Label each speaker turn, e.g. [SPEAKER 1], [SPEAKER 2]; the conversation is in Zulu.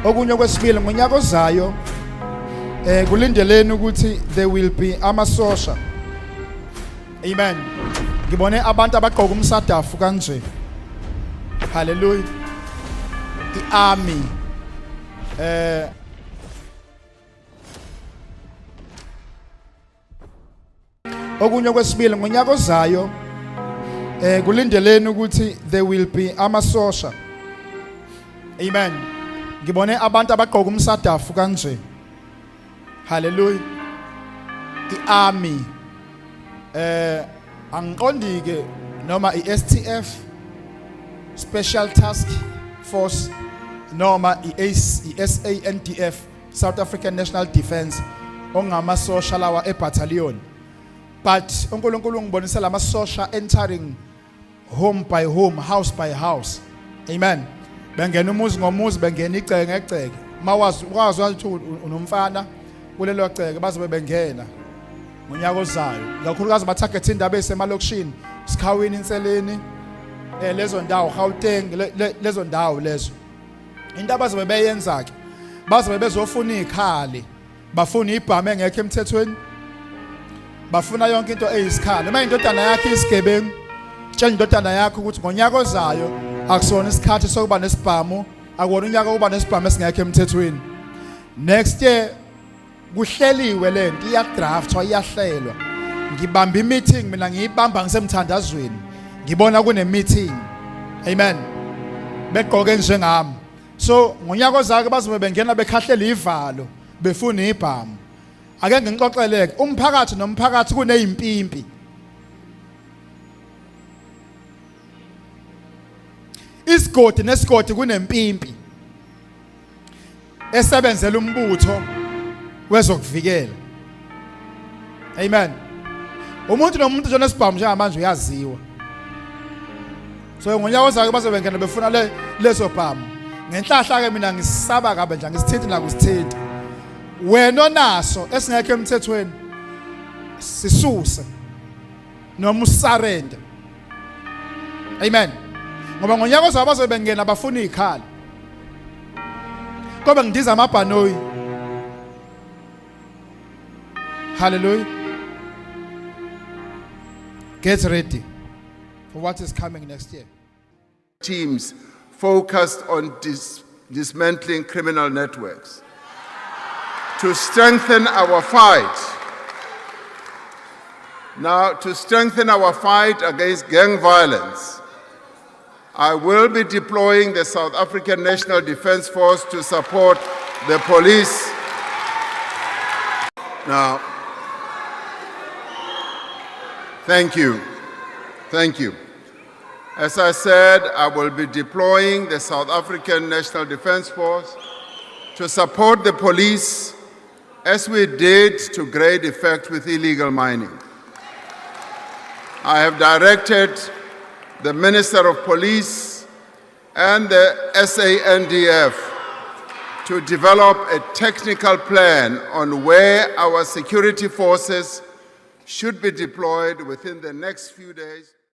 [SPEAKER 1] Okunye kwesibili ngonyaka ozayo kulindeleni ukuthi there will be amasosha. Amen. Ngibone abantu abagqoka umsadafu kanje. Hallelujah. I-army. Okunye kwesibili ngonyaka ozayo kulindeleni ukuthi there will be amasosha. Amen. Ngibone abantu abagqoka umsadafu kanje. Hallelujah. I-army. Angiqondi ke noma i-STF Special Task Force noma i-SANDF South African National Defence ongamasosha lawa ebattalion. But uNkulunkulu ngibonisa lamasosha entering home by home, house by house. Amen. Bengena umuzi ngomuzi, bengena iceke ngeceke. Mawazi ukuthi unomfana kulelo ceke bazobe bengena ngonyaka ozayo. Kakhulukazi ba-target indaba esemalokishini, Sikhawini, Inseleni, lezo ndawo, Gauteng, lezo ndawo lezo. Into abazobe beyenza ke bazobe bezofuna izikhali, bafuna ibhamu engekho emthethweni, bafuna yonke into eyisikhali. Uma indodana yakho isigebengu, tshela indodana yakho ukuthi ngonyaka ozayo akusona isikhathi sokuba nesibhamu, akuwona unyaka wokuba nesibhamu esingekho emthethweni. Next year kuhleliwe lento, iyadraftwa, iyahlelwa. Ngibamba i-meeting mina, ngiyibamba ngisemthandazweni, ngibona kune meeting. Amen. Begqoke njengami. So ngonyaka ozayo bazobe bengena bekhahlela ivalo, befuna ibhamu. Ake ngixoxeleke, umphakathi nomphakathi kunezimpimpi. Isigodi nesigodi kunempimpi esebenzela umbutho wezokuvikela. Amen. Umuntu nomuntu jona sibhamu njengamanje uyaziwa. So ngonyaka ozayo bazobe bengena befuna leso bhamu. Ngenhlahla ke mina ngisaba kabe nje, ngisithinti la kusithinti. Wena onaso esingekho emthethweni sisuse noma usarende. Amen. Ngoba ngonyaka ozayo bazobe bengena bafuna izikhali. Kobe ngidiza amabhanoyi. Hallelujah. Get ready for what is coming next year.
[SPEAKER 2] Teams focused on dismantling criminal networks. To strengthen our fight. Now, to strengthen our fight against gang violence, I will be deploying the South African National Defence Force to support the police. Now, thank you. Thank you. As I said, I will be deploying the South African National Defence Force to support the police as we did to great effect with illegal mining. I have directed the Minister of Police and the SANDF to develop a technical plan on where our security forces should be deployed within the next few days.